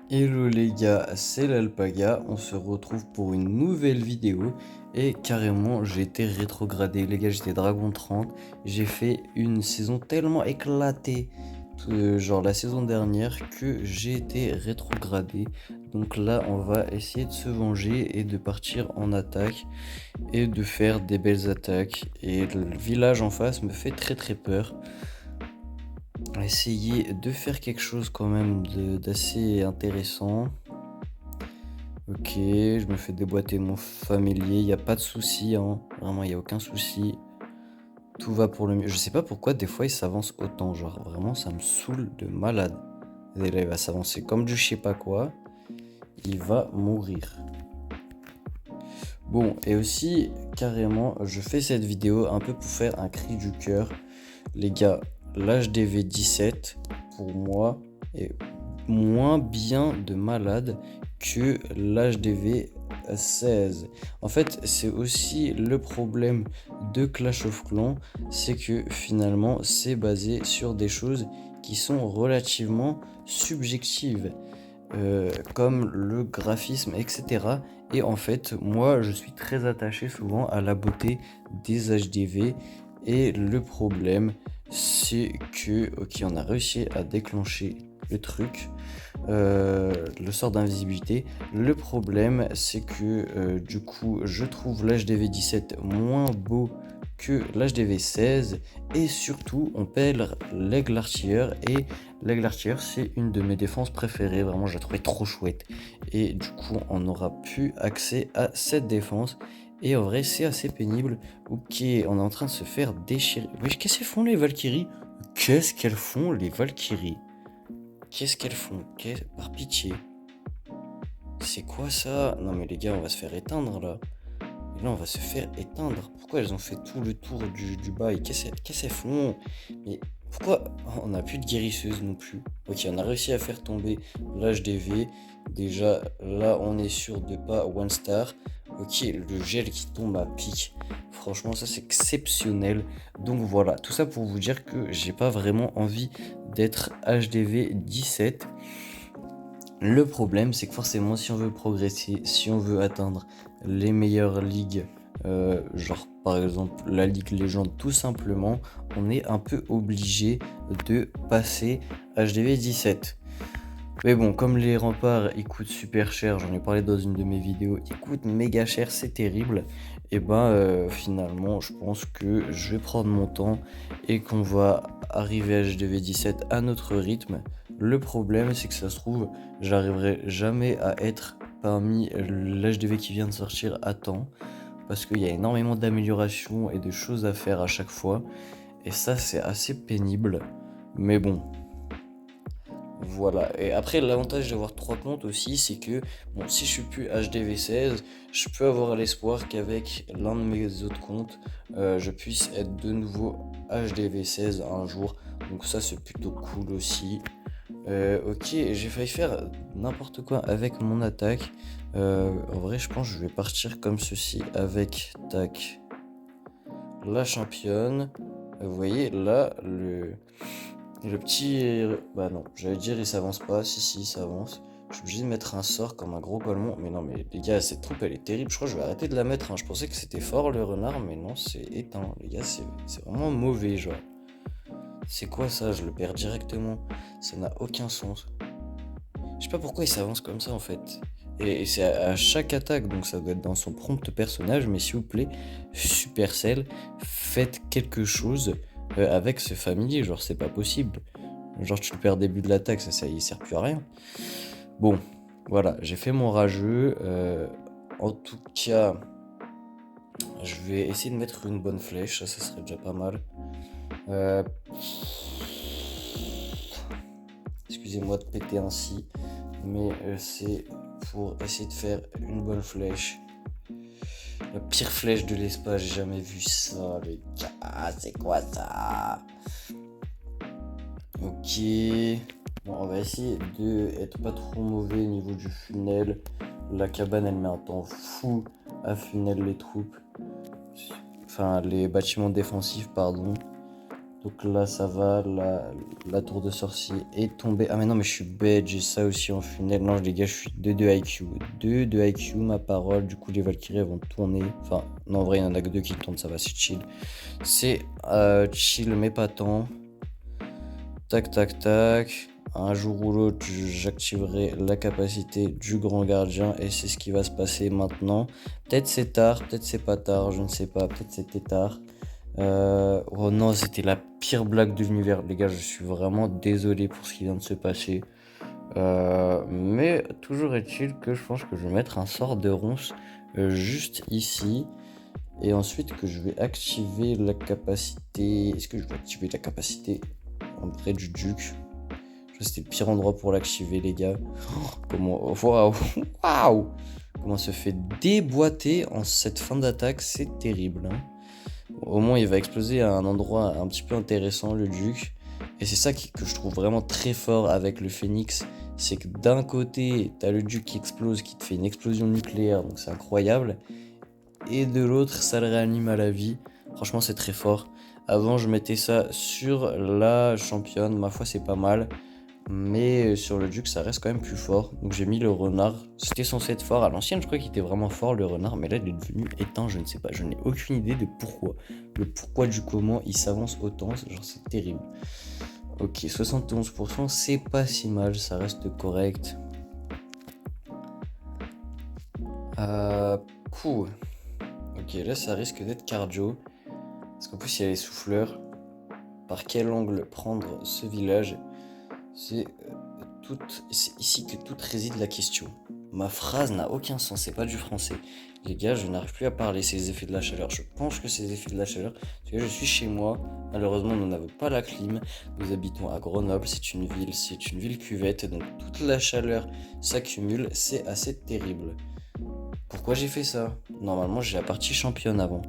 Hello les gars, c'est l'Alpaga, on se retrouve pour une nouvelle vidéo et carrément j'ai été rétrogradé les gars, j'étais Dragon 30, j'ai fait une saison tellement éclatée, genre la saison dernière, que j'ai été rétrogradé. Donc là on va essayer de se venger et de partir en attaque et de faire des belles attaques, et le village en face me fait très peur. Essayer de faire quelque chose quand même d'assez intéressant. Ok, je me fais déboîter mon familier, y a pas de souci, hein. Vraiment, y a aucun souci. Tout va pour le mieux. Je sais pas pourquoi des fois il s'avance autant, genre vraiment ça me saoule de malade. Et là il va s'avancer comme du je sais pas quoi, il va mourir. Bon, et aussi carrément, je fais cette vidéo un peu pour faire un cri du cœur. Les gars, l'HDV 17 pour moi est moins bien de malade que l'HDV 16. En fait, c'est aussi le problème de Clash of Clans, c'est que finalement, c'est basé sur des choses qui sont relativement subjectives, comme le graphisme, etc. Et en fait, moi, je suis très attaché souvent à la beauté des HDV. Et le problème, c'est que, ok, on a réussi à déclencher le truc, le sort d'invisibilité. Le problème, c'est que du coup, je trouve l'HDV 17 moins beau que l'HDV 16, et surtout, on perd l'aigle artilleur, et l'aigle artilleur, c'est une de mes défenses préférées. Vraiment, je la trouvais trop chouette, et du coup, on n'aura plus accès à cette défense. Et en vrai, c'est assez pénible. Ok, on est en train de se faire déchirer. Mais qu'est-ce qu'elles font les Valkyries? Qu'est-ce qu'elles font les Valkyries? Qu'est-ce qu'elles font? Par pitié. C'est quoi ça? Non mais les gars, on va se faire éteindre là. Et là, on va se faire éteindre. Pourquoi elles ont fait tout le tour du bail? Qu'est-ce qu'elles font? Mais pourquoi on n'a plus de guérisseuse non plus? Ok, on a réussi à faire tomber l'HDV. Déjà, là, on est sûr de pas one star. Ok, le gel qui tombe à pic. Franchement, ça c'est exceptionnel. Donc voilà, tout ça pour vous dire que j'ai pas vraiment envie d'être HDV 17. Le problème, c'est que forcément, si on veut progresser, si on veut atteindre les meilleures ligues, genre par exemple la Ligue Légende, tout simplement, on est un peu obligé de passer HDV 17. Mais bon, comme les remparts ils coûtent super cher, j'en ai parlé dans une de mes vidéos, ils coûtent méga cher, c'est terrible. Et ben finalement, je pense que je vais prendre mon temps et qu'on va arriver à HDV 17 à notre rythme. Le problème, c'est que ça se trouve, j'arriverai jamais à être parmi l'HDV qui vient de sortir à temps, parce qu'il y a énormément d'améliorations et de choses à faire à chaque fois. Et ça, c'est assez pénible. Mais bon, voilà. Et après, l'avantage d'avoir 3 comptes aussi, c'est que bon, si je suis plus HDV16, je peux avoir l'espoir qu'avec l'un de mes autres comptes, je puisse être de nouveau HDV16 un jour. Donc ça, c'est plutôt cool aussi. Ok, j'ai failli faire n'importe quoi avec mon attaque. En vrai, je pense que je vais partir comme ceci avec tac, la championne. Vous voyez là le petit. Bah non, j'allais dire il s'avance pas. Si, il s'avance. Je suis obligé de mettre un sort comme un gros golemon. Mais non, mais les gars, cette troupe elle est terrible. Je crois que je vais arrêter de la mettre, hein. Je pensais que c'était fort le renard, mais non, c'est éteint. Les gars, c'est vraiment mauvais, genre. C'est quoi ça? Je le perds directement. Ça n'a aucun sens. Je sais pas pourquoi il s'avance comme ça en fait. Et c'est à chaque attaque, donc ça doit être dans son prompt personnage. Mais s'il vous plaît, Supercell, faites quelque chose avec ce familier. Genre, c'est pas possible. Genre, tu le perds au début de l'attaque, ça il sert plus à rien. Bon, voilà, j'ai fait mon rageux. En tout cas, je vais essayer de mettre une bonne flèche. Ça serait déjà pas mal. Excusez-moi de péter ainsi, mais c'est pour essayer de faire une bonne flèche. La pire flèche de l'espace, j'ai jamais vu ça, les gars. C'est quoi ça? Ok. Bon, on va essayer de être pas trop mauvais au niveau du funnel. La cabane, elle met un temps fou à funnel les troupes. Enfin, les bâtiments défensifs, pardon. Donc là, ça va. La tour de sorcier est tombée. Ah, mais non, mais je suis bête. J'ai ça aussi en funnel. Non, les gars, je suis 2 IQ. 2 IQ, ma parole. Du coup, les Valkyries vont tourner. Enfin, non, en vrai, il y en a que 2 qui tournent. Ça va, c'est chill. C'est chill, mais pas tant. Tac, tac, tac. Un jour ou l'autre, j'activerai la capacité du grand gardien. Et c'est ce qui va se passer maintenant. Peut-être c'est tard, peut-être c'est pas tard. Je ne sais pas. Peut-être c'était tard. Oh non, c'était la pire blague de l'univers. Les gars, je suis vraiment désolé pour ce qui vient de se passer. Mais toujours est-il que je pense que je vais mettre un sort de ronce juste ici. Et ensuite que je vais activer la capacité. Est-ce que je vais activer la capacité près du duc? Je crois que c'était le pire endroit pour l'activer, les gars. Comment. Waouh! Waouh! Comment se fait déboîter en cette fin d'attaque? C'est terrible, hein. Au moins, il va exploser à un endroit un petit peu intéressant, le duc. Et c'est ça que je trouve vraiment très fort avec le phénix. C'est que d'un côté, t'as le duc qui explose, qui te fait une explosion nucléaire, donc c'est incroyable. Et de l'autre, ça le réanime à la vie. Franchement, c'est très fort. Avant, je mettais ça sur la championne. Ma foi, c'est pas mal. Mais sur le duc, ça reste quand même plus fort. Donc j'ai mis le renard. C'était censé être fort. À l'ancienne, je crois qu'il était vraiment fort, le renard. Mais là, il est devenu éteint, je ne sais pas. Je n'ai aucune idée de pourquoi. Le pourquoi du comment il s'avance autant. Genre, c'est terrible. Ok, 71%, c'est pas si mal. Ça reste correct. Cool. Ok, là, ça risque d'être cardio. Parce qu'en plus, il y a les souffleurs. Par quel angle prendre ce village? C'est ici que toute réside la question. Ma phrase n'a aucun sens, c'est pas du français. Les gars, je n'arrive plus à parler, c'est les effets de la chaleur. Je pense que c'est les effets de la chaleur. Parce que je suis chez moi. Malheureusement, nous n'avons pas la clim. Nous habitons à Grenoble, c'est une ville cuvette. Donc toute la chaleur s'accumule, c'est assez terrible. Pourquoi j'ai fait ça? Normalement, j'ai la partie championne avant.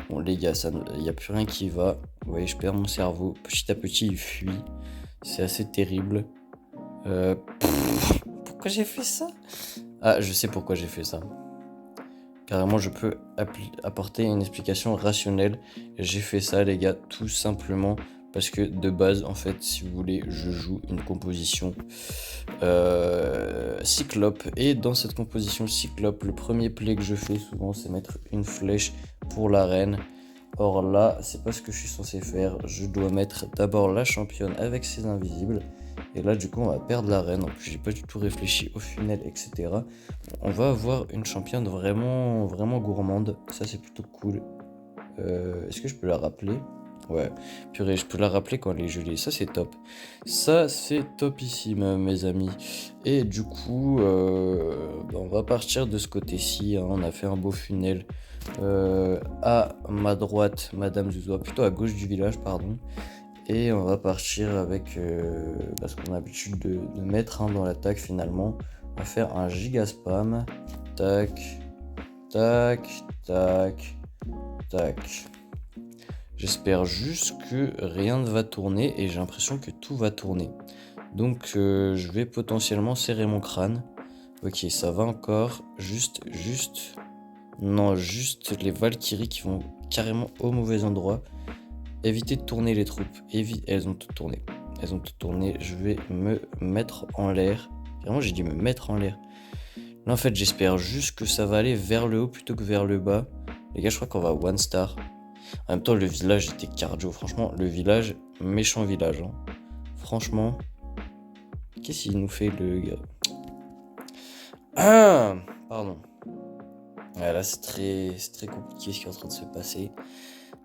Bon, les gars, il n'y a plus rien qui va. Vous voyez, je perds mon cerveau. Petit à petit, il fuit. C'est assez terrible. Pourquoi j'ai fait ça? Ah, je sais pourquoi j'ai fait ça. Carrément, je peux apporter une explication rationnelle. J'ai fait ça, les gars, tout simplement parce que de base, en fait, si vous voulez, je joue une composition cyclope. Et dans cette composition cyclope, le premier play que je fais souvent, c'est mettre une flèche pour la reine. Or là, c'est pas ce que je suis censé faire. Je dois mettre d'abord la championne avec ses invisibles. Et là, du coup, on va perdre la reine. En plus, j'ai pas du tout réfléchi au funnel, etc. On va avoir une championne vraiment, vraiment gourmande. Ça, c'est plutôt cool. Est-ce que je peux la rappeler? Ouais, purée, je peux la rappeler quand elle est gelée. Ça, c'est top. Ça, c'est topissime, mes amis. Et du coup, on va partir de ce côté-ci, hein. On a fait un beau funnel à ma droite, Madame Zouzoua, plutôt à gauche du village, pardon. Et on va partir avec ce qu'on a l'habitude de mettre, hein, dans l'attaque finalement. On va faire un giga spam. Tac, tac, tac, tac. J'espère juste que rien ne va tourner et j'ai l'impression que tout va tourner. Donc je vais potentiellement serrer mon crâne. Ok, ça va encore. Juste. Non, juste les Valkyries qui vont carrément au mauvais endroit. Évitez de tourner les troupes. Elles ont tout tourné. Je vais me mettre en l'air. Vraiment, j'ai dit me mettre en l'air. Là, en fait, j'espère juste que ça va aller vers le haut plutôt que vers le bas. Les gars, je crois qu'on va one star. En même temps, le village était cardio. Franchement, le village, méchant village, hein. Franchement, qu'est-ce qu'il nous fait, le gars? Ah, pardon. Ouais, là, c'est très compliqué ce qui est en train de se passer.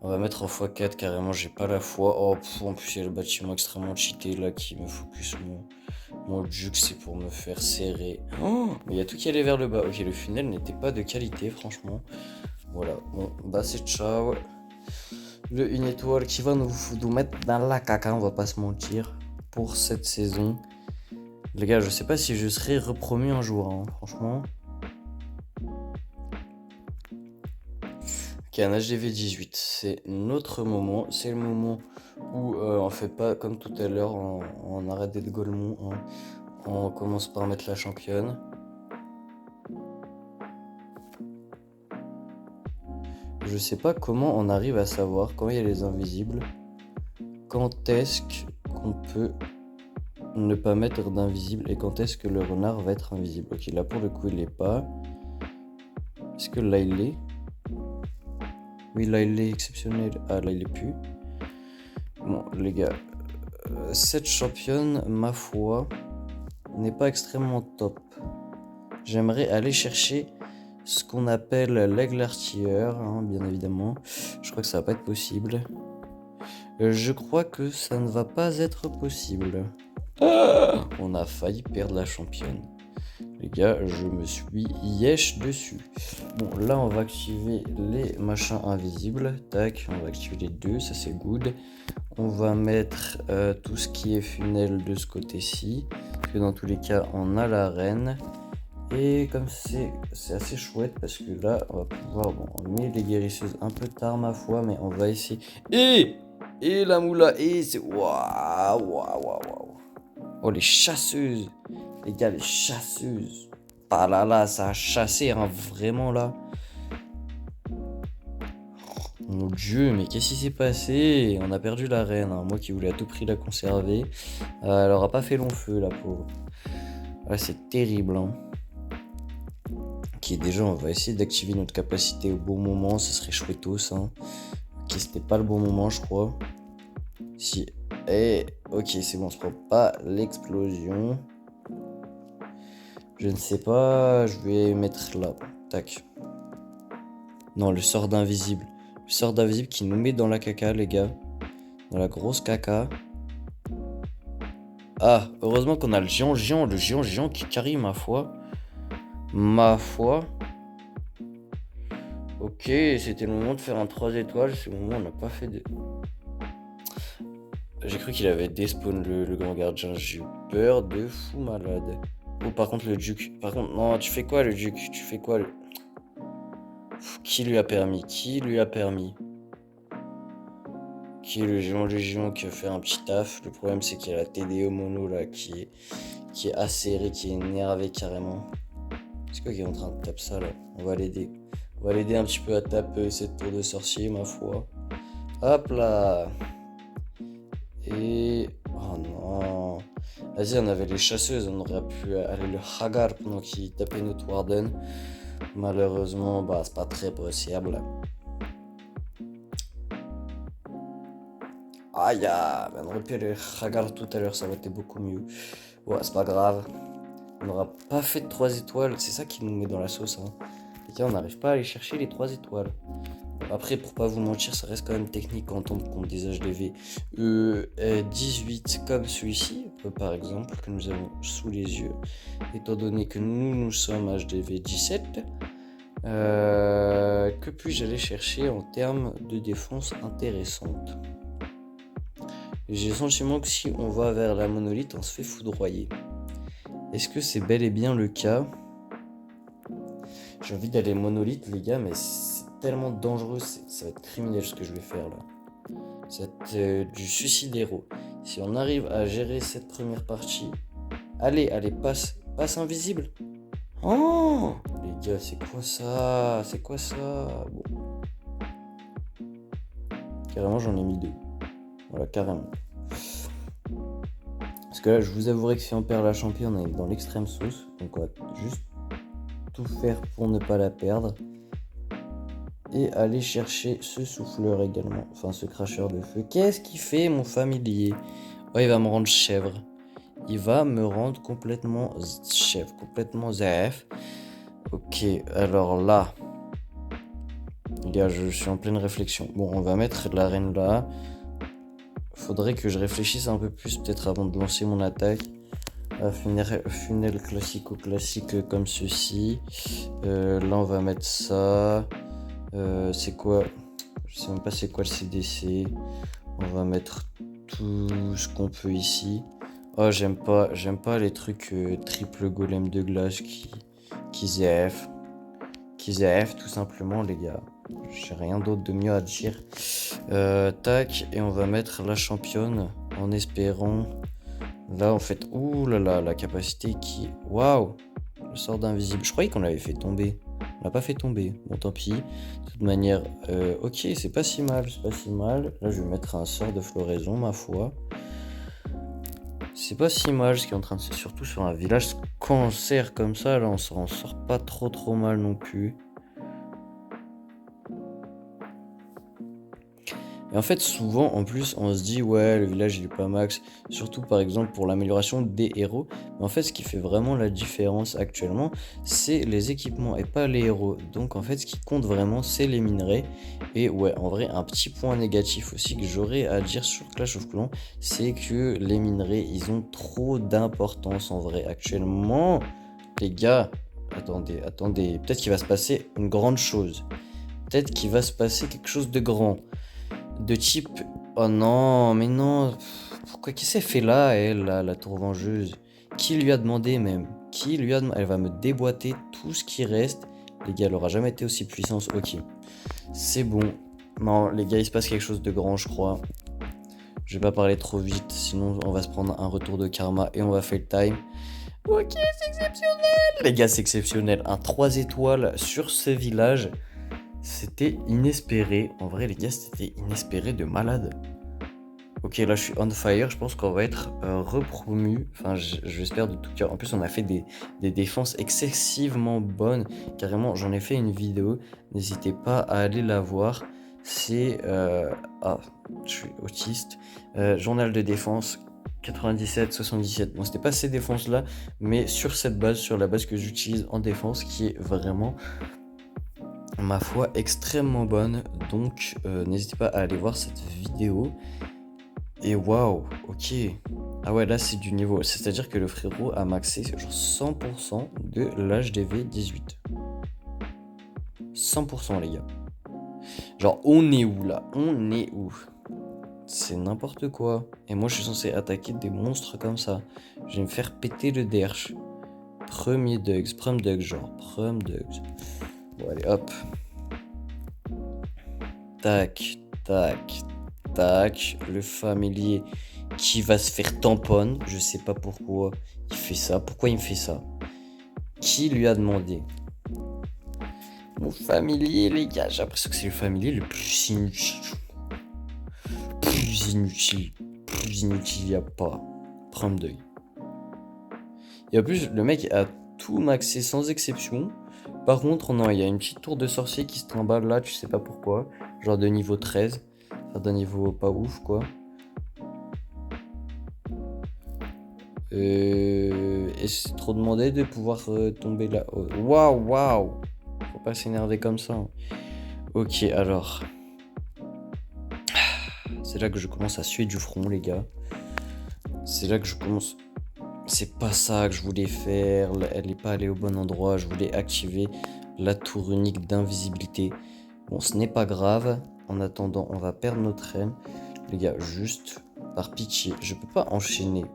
On va mettre en x4 carrément, j'ai pas la foi. Oh, en plus, il y a le bâtiment extrêmement cheaté là qui me focus mon juke, c'est pour me faire serrer. Oh, mais il y a tout qui allait vers le bas. Ok, le funnel n'était pas de qualité, franchement. Voilà, bon, bah c'est ciao. Le une étoile qui va nous mettre dans la caca, on va pas se mentir, pour cette saison. Les gars, je sais pas si je serai repromu un jour, hein, franchement. Ok, un HDV 18, c'est notre moment. C'est le moment où on fait pas comme tout à l'heure, on arrête d'être Golemon, hein. On commence par mettre la championne. Je sais pas comment on arrive à savoir quand il y a les invisibles. quand est-ce qu'on peut ne pas mettre d'invisible et quand est-ce que le renard va être invisible. Ok, là pour le coup il l'est pas. Est-ce que là il l'est? Oui, là il est exceptionnel. Ah, là il est plus. Bon les gars, cette championne, ma foi, n'est pas extrêmement top. J'aimerais aller chercher ce qu'on appelle l'aigle artilleur, hein, bien évidemment. Je crois que ça va pas être possible. Je crois que ça ne va pas être possible. On a failli perdre la championne. Les gars, je me suis yesh dessus. Bon, là, on va activer les machins invisibles. Tac, on va activer les deux, ça c'est good. On va mettre tout ce qui est funnel de ce côté-ci. Parce que dans tous les cas, on a la reine. Et comme c'est assez chouette parce que là, on va pouvoir... Bon, on met les guérisseuses un peu tard, ma foi, mais on va essayer... Et la moula, et c'est... Waouh, waouh, waouh. Oh, les chasseuses. Les gars, les chasseuses. Ah là là, ça a chassé, hein, vraiment là. Mon dieu, mais qu'est-ce qui s'est passé? On a perdu la reine, hein. Moi qui voulais à tout prix la conserver. Elle aura pas fait long feu, la pauvre. Là, c'est terrible, hein. Ok, déjà, on va essayer d'activer notre capacité au bon moment. Ça serait chouettos, hein. Ok, c'était pas le bon moment, je crois. Si. Et ok, c'est bon, on se prend pas l'explosion. Je ne sais pas, je vais mettre là. Tac. Non, le sort d'invisible. Le sort d'invisible qui nous met dans la caca, les gars. Dans la grosse caca. Ah, heureusement qu'on a le géant qui carry, ma foi. Ma foi. Ok, c'était le moment de faire un 3 étoiles. C'est le moment où on n'a pas fait de... J'ai cru qu'il avait despawn le grand gardien. J'ai eu peur de fou malade. Oh, par contre, le duc. Par contre, non, tu fais quoi, le duc? Tu fais quoi, le... Qui lui a permis? Qui lui a permis? Qui est le géant qui va faire un petit taf? Le problème, c'est qu'il y a la TDO mono là qui est acérée, qui est énervée carrément. C'est quoi qui est en train de taper ça là? On va l'aider. On va l'aider un petit peu à taper cette tour de sorcier, ma foi. Hop là! Et... Oh non! Vas-y, on avait les chasseuses, on aurait pu aller le Hagar pendant qu'il tapait notre Warden. Malheureusement, bah, c'est pas très possible. Aïe, on aurait pu aller le Hagar tout à l'heure, ça aurait été beaucoup mieux. Ouais, c'est pas grave. On n'aura pas fait de 3 étoiles, c'est ça qui nous met dans la sauce. Hein. Et tiens, on n'arrive pas à aller chercher les 3 étoiles. Après, pour pas vous mentir, ça reste quand même technique quand on tombe contre des HDV 18 comme celui-ci, par exemple, que nous avons sous les yeux. Étant donné que nous sommes HDV 17, que puis-je aller chercher en termes de défense intéressante? J'ai le sentiment que si on va vers la monolithe, on se fait foudroyer. Est-ce que c'est bel et bien le cas? J'ai envie d'aller monolithe, les gars, mais c'est tellement dangereux, ça va être criminel ce que je vais faire là. Ça va être du suicide héros. Si on arrive à gérer cette première partie, allez, passe invisible. Oh, les gars, c'est quoi ça? C'est quoi ça? Bon. Carrément, j'en ai mis 2. Voilà, carrément. Parce que là, je vous avouerai que si on perd la championne, on est dans l'extrême sauce. Donc on va juste tout faire pour ne pas la perdre. Et aller chercher ce souffleur également. Enfin, ce cracheur de feu. Qu'est-ce qu'il fait, mon familier? Oh, il va me rendre chèvre. Il va me rendre complètement chèvre. Complètement ZF. Ok, alors là... Les gars, je suis en pleine réflexion. Bon, on va mettre la reine là. Faudrait que je réfléchisse un peu plus peut-être avant de lancer mon attaque. Funnel classique comme ceci. Là on va mettre ça. C'est quoi? Je sais même pas c'est quoi le CDC. On va mettre tout ce qu'on peut ici. Oh, j'aime pas les trucs triple golem de glace qui ZF. Qui ZF tout simplement, les gars. J'ai rien d'autre de mieux à dire. Tac, et on va mettre la championne en espérant. Là, en fait, ouh là là, la capacité qui. Waouh! Le sort d'invisible. Je croyais qu'on l'avait fait tomber. On l'a pas fait tomber. Bon, tant pis. De toute manière, ok, c'est pas si mal, c'est pas si mal. Là, je vais mettre un sort de floraison, ma foi. C'est pas si mal ce qui est en train de se... Surtout sur un village cancer comme ça, là, on s'en sort pas trop mal non plus. Et en fait, souvent, en plus, on se dit, ouais, le village, il est pas max. Surtout, par exemple, pour l'amélioration des héros. Mais en fait, ce qui fait vraiment la différence actuellement, c'est les équipements et pas les héros. Donc, en fait, ce qui compte vraiment, c'est les minerais. Et ouais, en vrai, un petit point négatif aussi que j'aurais à dire sur Clash of Clans, c'est que les minerais, ils ont trop d'importance, en vrai. Actuellement, les gars, attendez. Peut-être qu'il va se passer une grande chose. Peut-être qu'il va se passer quelque chose de grand. De type, oh non, mais non, pourquoi, qu'est-ce qu'elle fait là, elle, la tour vengeuse? Qui lui a demandé même? Qui lui a demandé? Elle va me déboîter tout ce qui reste. Les gars, elle aura jamais été aussi puissante. Ok, c'est bon. Non, les gars, il se passe quelque chose de grand, je crois. Je vais pas parler trop vite, sinon on va se prendre un retour de karma et on va faire le time. Ok, c'est exceptionnel. Les gars, c'est exceptionnel. Un 3 étoiles sur ce village. C'était inespéré. En vrai, les gars, c'était inespéré de malade. Ok, là, je suis on fire. Je pense qu'on va être repromu. Enfin, j'espère de tout cœur. En plus, on a fait des défenses excessivement bonnes. Carrément, j'en ai fait une vidéo. N'hésitez pas à aller la voir. C'est... Ah, je suis autiste. Journal de défense 97-77. Bon, c'était pas ces défenses-là, mais sur cette base, sur la base que j'utilise en défense, qui est vraiment... ma foi extrêmement bonne, donc n'hésitez pas à aller voir cette vidéo. Et waouh, ok, ah ouais, là c'est du niveau, c'est à dire que le frérot a maxé genre 100% de l'HDV 18, 100% les gars. Genre on est où là, on est où? C'est n'importe quoi. Et moi je suis censé attaquer des monstres comme ça. Je vais me faire péter le derche. Premier Dugs, Prum Dugs, genre Prum Dugs. Bon allez hop. Tac, tac, tac. Le familier qui va se faire tamponne. Je sais pas pourquoi il fait ça. Pourquoi il me fait ça? Qui lui a demandé? Mon familier, les gars. J'ai l'impression que c'est le familier le plus inutile. Plus inutile. Plus inutile, il n'y a pas. Prendre d'œil. Et en plus, le mec a tout maxé sans exception. Par contre, non, il y a une petite tour de sorcier qui se trimballe là, tu sais pas pourquoi. Genre de niveau 13. Enfin, d'un niveau pas ouf, quoi. Et c'est trop demandé de pouvoir tomber là. Waouh, waouh! Faut pas s'énerver comme ça. Ok, alors. C'est là que je commence à suer du front, les gars. C'est là que je commence. C'est pas ça que je voulais faire. Elle n'est pas allée au bon endroit. Je voulais activer la tour unique d'invisibilité. Bon, ce n'est pas grave. En attendant, on va perdre notre reine. Les gars, juste par pitié, je peux pas enchaîner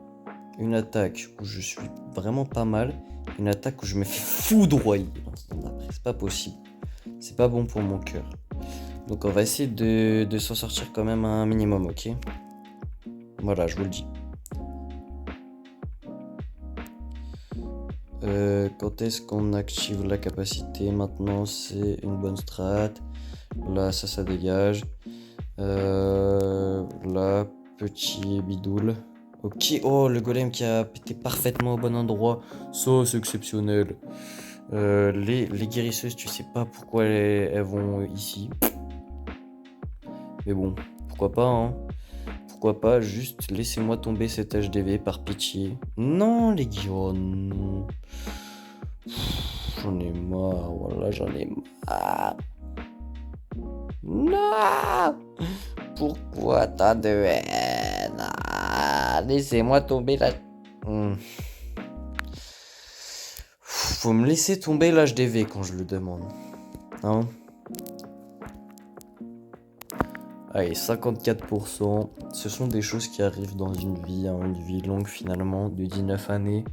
une attaque où je suis vraiment pas mal, une attaque où je me fais foudroyer. C'est pas possible. C'est pas bon pour mon cœur. Donc on va essayer de s'en sortir quand même un minimum, ok? Voilà, je vous le dis. Quand est-ce qu'on active la capacité? Maintenant, c'est une bonne strat. Là, ça dégage. Là, petit bidoule. Ok, oh, le golem qui a pété parfaitement au bon endroit. Ça, c'est exceptionnel. Les guérisseuses, tu sais pas pourquoi elles vont ici. Mais bon, pourquoi pas, hein. Pourquoi pas, juste laissez-moi tomber cet HDV par pitié. Non, les gars, oh non. J'en ai marre, voilà, j'en ai marre. Non! Pourquoi tant de haine? Laissez-moi tomber là. Faut me laisser tomber l'HDV quand je le demande. Hein? Allez, 54%. Ce sont des choses qui arrivent dans une vie, hein, une vie longue finalement, de 19 années.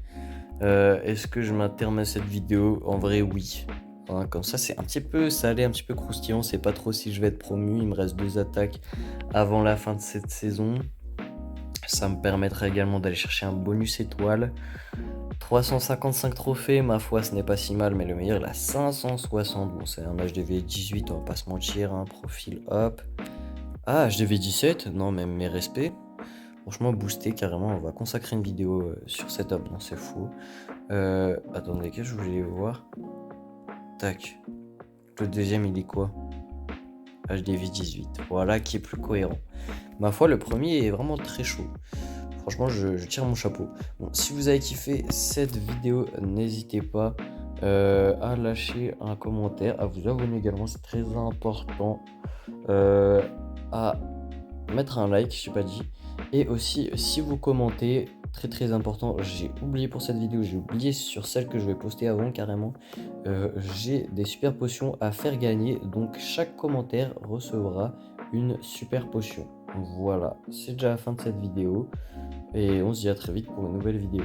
Est-ce que je m'interne à cette vidéo? En vrai, oui. Hein, comme ça, c'est un petit peu salé, un petit peu croustillant. C'est pas trop si je vais être promu. Il me reste 2 attaques avant la fin de cette saison. Ça me permettra également d'aller chercher un bonus étoile. 355 trophées, ma foi, ce n'est pas si mal, mais le meilleur, il a 560. Bon, c'est un HDV 18, on va pas se mentir, hein. Profil, hop. Ah, HDV 17, non, mais mes respects. Franchement, boosté carrément, on va consacrer une vidéo sur cet homme, non, c'est fou. Attendez, qu'est-ce que je voulais voir? Tac. Le deuxième, il est quoi? HDV 18, voilà, qui est plus cohérent. Ma foi, le premier est vraiment très chaud. Franchement, je tire mon chapeau. Bon, si vous avez kiffé cette vidéo, n'hésitez pas à lâcher un commentaire, à vous abonner également, c'est très important. À mettre un like, je n'ai pas dit. Et aussi, si vous commentez, très très important, j'ai oublié pour cette vidéo, j'ai oublié sur celle que je vais poster avant carrément. J'ai des super potions à faire gagner, donc chaque commentaire recevra une super potion. Voilà, c'est déjà la fin de cette vidéo. Et on se dit à très vite pour une nouvelle vidéo.